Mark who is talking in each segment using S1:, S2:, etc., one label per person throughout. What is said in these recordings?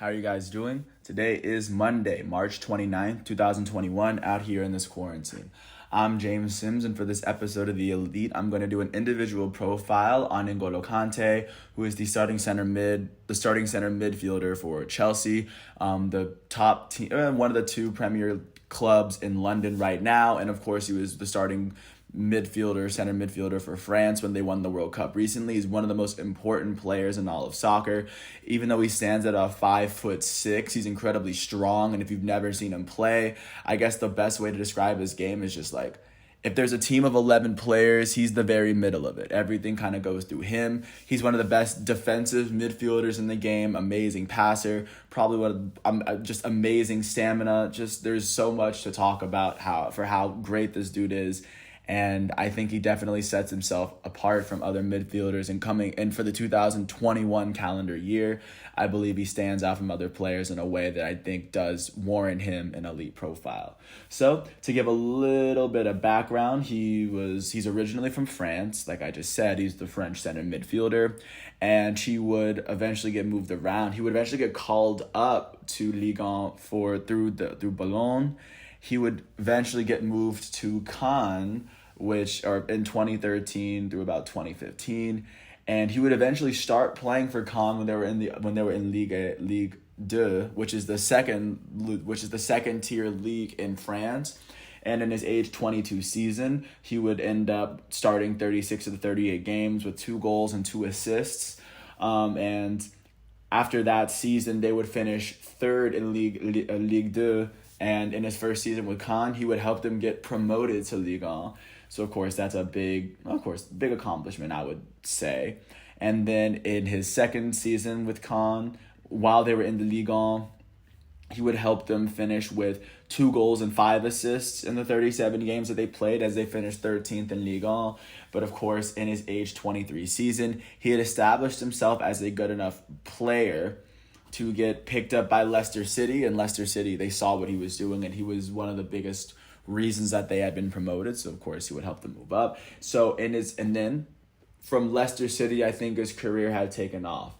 S1: How are you guys doing? Today is Monday, March 29th, 2021, out here in this quarantine. I'm James Sims, and for this episode of The Elite, I'm going to do an individual profile on N'Golo Kante, who is the starting center midfielder for Chelsea, the top team, one of the two Premier clubs in London right now, and of course he was the starting center midfielder for France when they won the World Cup recently. He's one of the most important players in all of soccer. Even though he stands at a 5'6", he's incredibly strong. And if you've never seen him play, I guess the best way to describe his game is just like, if there's a team of 11 players, he's the very middle of it. Everything kind of goes through him. He's one of the best defensive midfielders in the game, amazing passer, probably one of just amazing stamina. Just there's so much to talk about how great this dude is. And I think he definitely sets himself apart from other midfielders and for the 2021 calendar year, I believe he stands out from other players in a way that I think does warrant him an elite profile. So to give a little bit of background, he's originally from France. Like I just said, he's the French center midfielder, and he would eventually get moved around. He would eventually get called up to Ligue 1 through Boulogne. He would eventually get moved to Cannes, in 2013 through about 2015, and he would eventually start playing for Cannes when they were in Ligue 2, which is the second tier league in France. And in his age 22 season, he would end up starting 36 of the 38 games with 2 goals and 2 assists. And after that season, they would finish third in Ligue 2. And in his first season with Cannes, he would help them get promoted to Ligue 1. So, of course, that's a big accomplishment, I would say. And then in his second season with Cannes, while they were in the Ligue 1, he would help them finish with 2 goals and 5 assists in the 37 games that they played as they finished 13th in Ligue 1. But, of course, in his age 23 season, he had established himself as a good enough player to get picked up by Leicester City, and Leicester City, they saw what he was doing, and he was one of the biggest reasons that they had been promoted. So of course he would help them move up. And then from Leicester City, I think his career had taken off.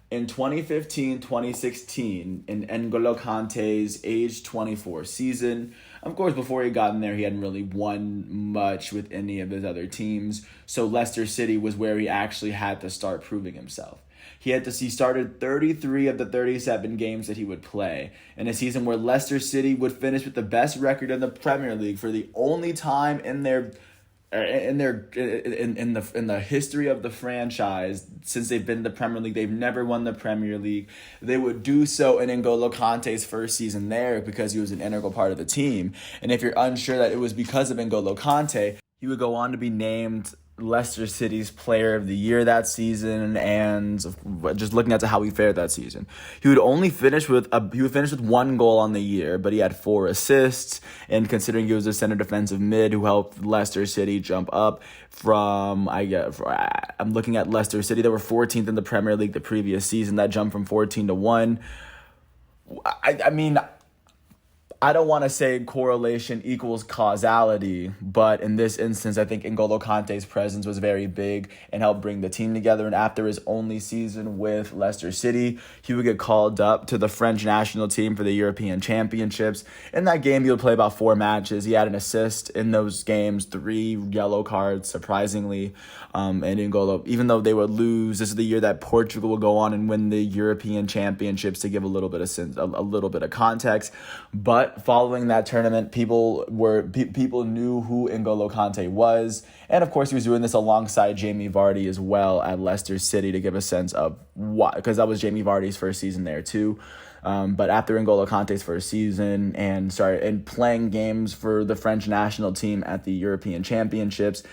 S1: In 2015-2016, in N'Golo Kante's age 24 season, of course, before he got in there, he hadn't really won much with any of his other teams. So Leicester City was where he actually had to start proving himself. He started 33 of the 37 games that he would play in a season where Leicester City would finish with the best record in the Premier League for the only time in the history of the franchise since they've been in the Premier League. They've never won the Premier League. They would do so in N'Golo Kante's first season there because he was an integral part of the team. And if you're unsure that it was because of N'Golo Kante, he would go on to be named Leicester City's Player of the Year that season, and just looking at how he fared that season, he would finish with 1 goal on the year, but he had 4 assists. And considering he was a center defensive mid who helped Leicester City jump up I'm looking at Leicester City. They were 14th in the Premier League the previous season. That jumped from 14 to 1. I mean, I don't want to say correlation equals causality, but in this instance, I think N'Golo Kante's presence was very big and helped bring the team together. And after his only season with Leicester City, he would get called up to the French national team for the European Championships. In that game, he would play about 4 matches. He had an assist in those games, 3 yellow cards, surprisingly. And N'Golo, even though they would lose, this is the year that Portugal would go on and win the European Championships, to give a little bit of context. But following that tournament, people knew who N'Golo Kante was, and of course he was doing this alongside Jamie Vardy as well at Leicester City to give a sense of why, because that was Jamie Vardy's first season there too. But after N'Golo Kante's first season and playing games for the French national team at the European Championships,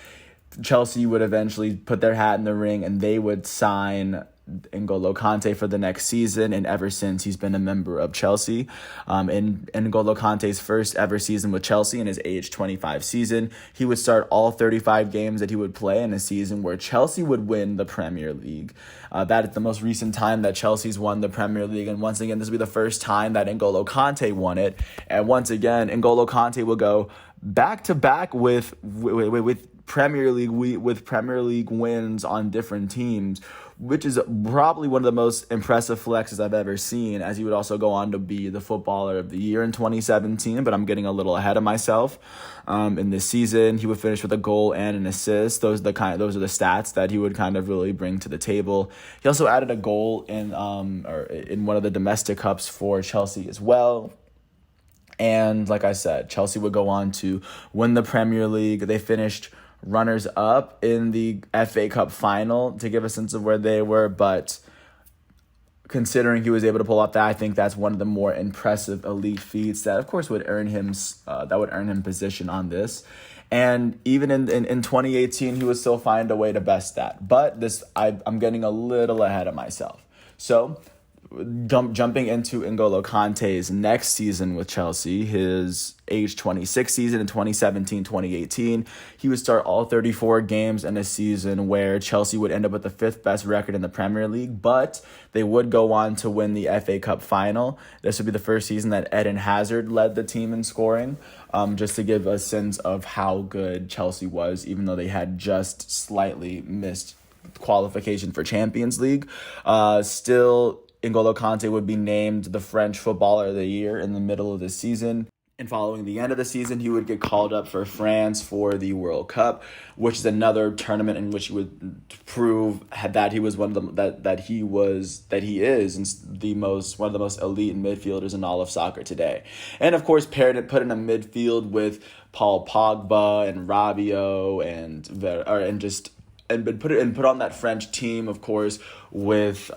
S1: Chelsea would eventually put their hat in the ring and they would sign N'Golo Kante for the next season, and ever since he's been a member of Chelsea. In N'Golo Kante's first ever season with Chelsea, in his age 25 season, he would start all 35 games that he would play in a season where Chelsea would win the Premier League. That is the most recent time that Chelsea's won the Premier League, and once again, this will be the first time that N'Golo Kante won it. And once again, N'Golo Kante will go back to back with Premier League wins on different teams, which is probably one of the most impressive flexes I've ever seen, as he would also go on to be the footballer of the year in 2017, but I'm getting a little ahead of myself. In this season, he would finish with a goal and an assist. Those are the stats that he would kind of really bring to the table. He also added a goal in one of the domestic cups for Chelsea as well. And like I said, Chelsea would go on to win the Premier League. They finished runners up in the FA Cup final to give a sense of where they were, but considering he was able to pull off that, I think that's one of the more impressive elite feats that, of course, would earn him position on this. And even in 2018, he would still find a way to best that. But I'm getting a little ahead of myself. So jumping into N'Golo Kante's next season with Chelsea, his age 26 season in 2017-2018, he would start all 34 games in a season where Chelsea would end up with the 5th best record in the Premier League, but they would go on to win the FA Cup final. This would be the first season that Eden Hazard led the team in scoring, just to give a sense of how good Chelsea was, even though they had just slightly missed qualification for Champions League. Still, N'Golo Kante would be named the French Footballer of the Year in the middle of the season. And following the end of the season, he would get called up for France for the World Cup, which is another tournament in which he would prove that he was one of the that he is one of the most elite midfielders in all of soccer today. And of course, put in a midfield with Paul Pogba and Rabiot and put on that French team, of course, with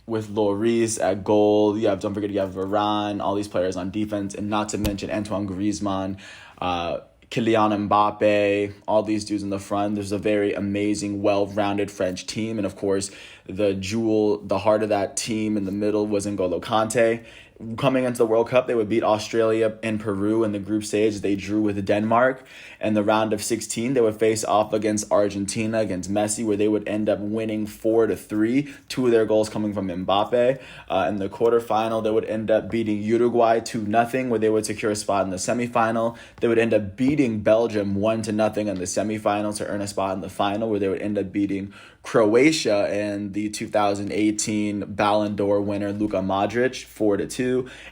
S1: Lloris at goal. Don't forget you have Varane, all these players on defense, and not to mention Antoine Griezmann, Kylian Mbappe, all these dudes in the front. There's a very amazing, well-rounded French team, and of course, the heart of that team in the middle was N'Golo Kante. Coming into the World Cup, they would beat Australia and Peru in the group stage. They drew with Denmark. In the round of 16, they would face off against Argentina, against Messi, where they would end up winning 4-3. 2 of their goals coming from Mbappe. In the quarterfinal, they would end up beating Uruguay 2-0, where they would secure a spot in the semifinal. They would end up beating Belgium 1-0 in the semifinal to earn a spot in the final, where they would end up beating Croatia and the 2018 Ballon d'Or winner Luka Modric 4-2.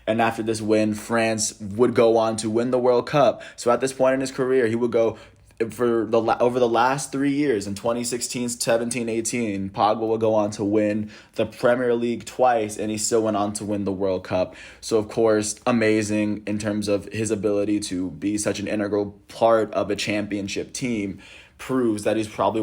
S1: And after this win, France would go on to win the World Cup. So at this point in his career, he would go over the last 3 years, in 2016, 17, 18, Pogba would go on to win the Premier League twice, and he still went on to win the World Cup. So, of course, amazing in terms of his ability to be such an integral part of a championship team. Proves that he's probably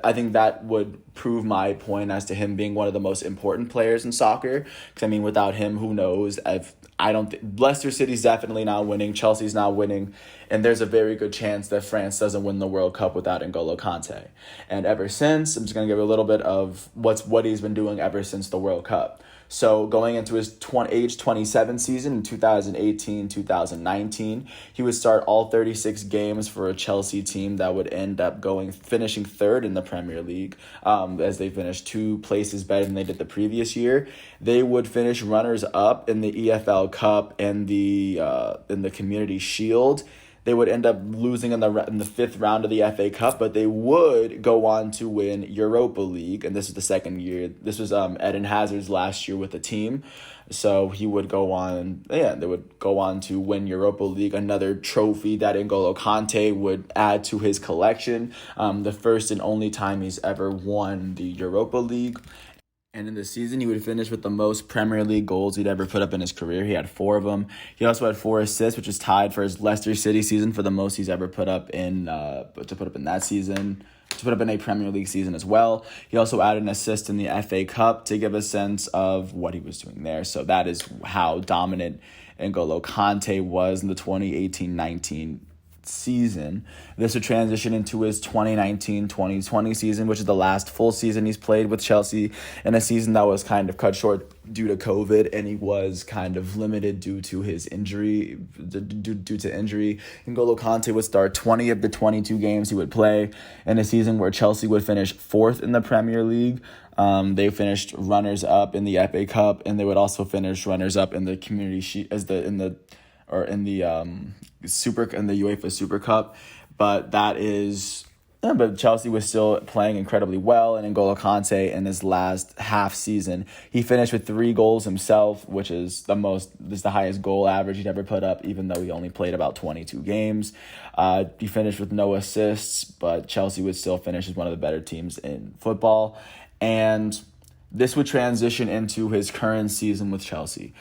S1: I think that would prove my point as to him being one of the most important players in soccer. Because, I mean, without him, who knows? Leicester City's definitely not winning. Chelsea's not winning. And there's a very good chance that France doesn't win the World Cup without N'Golo Kante. And ever since, I'm just going to give a little bit of what he's been doing ever since the World Cup. So going into his age 27 season in 2018-2019, he would start all 36 games for a Chelsea team that would end up finishing 3rd in the Premier League, as they finished 2 places better than they did the previous year. They would finish runners-up in the EFL Cup and in the Community Shield. They would end up losing in the 5th round of the FA Cup, but they would go on to win Europa League, and this is the second year. This was Eden Hazard's last year with the team, so he would go on. They would go on to win Europa League, another trophy that N'Golo Kante would add to his collection. The first and only time he's ever won the Europa League. And in the season, he would finish with the most Premier League goals he'd ever put up in his career. He had 4 of them. He also had 4 assists, which is tied for his Leicester City season for the most he's ever put up in that season, to put up in a Premier League season as well. He also added an assist in the FA Cup to give a sense of what he was doing there. So that is how dominant N'Golo Kante was in the 2018-19 season. This would transition into his 2019-2020 season, which is the last full season he's played with Chelsea, in a season that was kind of cut short due to COVID, and he was kind of limited due to his injury. N'Golo Kante would start 20 of the 22 games he would play in a season where Chelsea would finish 4th in the Premier League. They finished runners-up in the FA Cup, and they would also finish runners-up in the Community Shield in the UEFA Super Cup. But that is Yeah, but Chelsea was still playing incredibly well, and N'Golo Kante in his last half season, he finished with 3 goals himself, which is the highest goal average he'd ever put up, even though he only played about 22 games. He finished with no assists, but Chelsea would still finish as one of the better teams in football, and this would transition into his current season with Chelsea.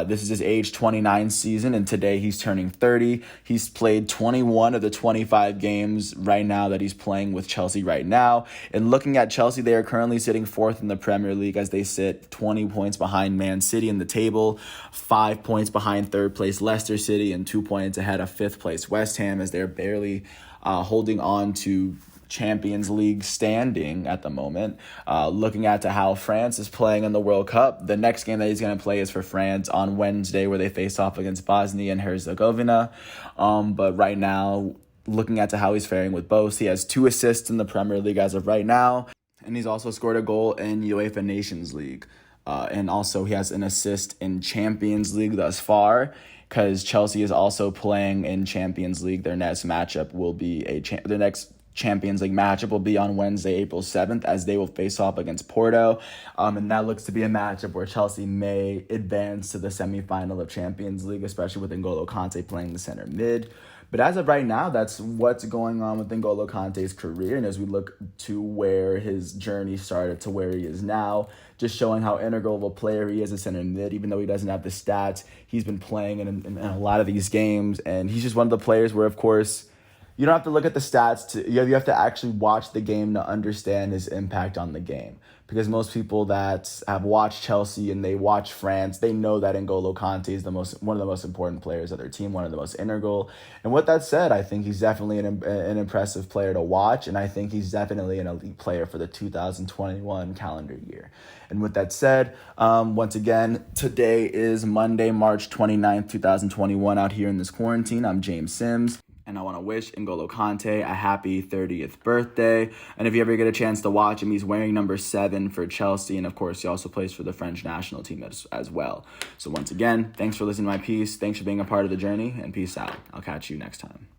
S1: This is his age 29 season, and today he's turning 30. He's played 21 of the 25 games right now that he's playing with Chelsea right now. And looking at Chelsea, they are currently sitting 4th in the Premier League as they sit 20 points behind Man City in the table, 5 points behind 3rd place Leicester City, and 2 points ahead of 5th place West Ham, as they're barely holding on to Champions League standing at the moment. Looking at to how France is playing in the World Cup, the next game that he's going to play is for France on Wednesday, where they face off against Bosnia and Herzegovina. But right now, looking at to how he's faring with both, he has 2 assists in the Premier League as of right now, and he's also scored a goal in UEFA Nations League. And also he has an assist in Champions League thus far, because Chelsea is also playing in Champions League. Their next matchup will be the next Champions League matchup will be on Wednesday, April 7th, as they will face off against Porto. And that looks to be a matchup where Chelsea may advance to the semifinal of Champions League, especially with N'Golo Kante playing the center mid. But as of right now, that's what's going on with N'Golo Kante's career. And as we look to where his journey started to where he is now, just showing how integral of a player he is at center mid. Even though he doesn't have the stats, he's been playing in a lot of these games. And he's just one of the players where, of course, you don't have to look at the stats. You have to actually watch the game to understand his impact on the game. Because most people that have watched Chelsea and they watch France, they know that N'Golo Kante is one of the most important players of their team, one of the most integral. And with that said, I think he's definitely an impressive player to watch, and I think he's definitely an elite player for the 2021 calendar year. And with that said, once again, today is Monday, March 29th, 2021, out here in this quarantine. I'm James Sims. And I want to wish N'Golo Kante a happy 30th birthday. And if you ever get a chance to watch him, he's wearing number 7 for Chelsea. And of course, he also plays for the French national team as well. So once again, thanks for listening to my piece. Thanks for being a part of the journey, and peace out. I'll catch you next time.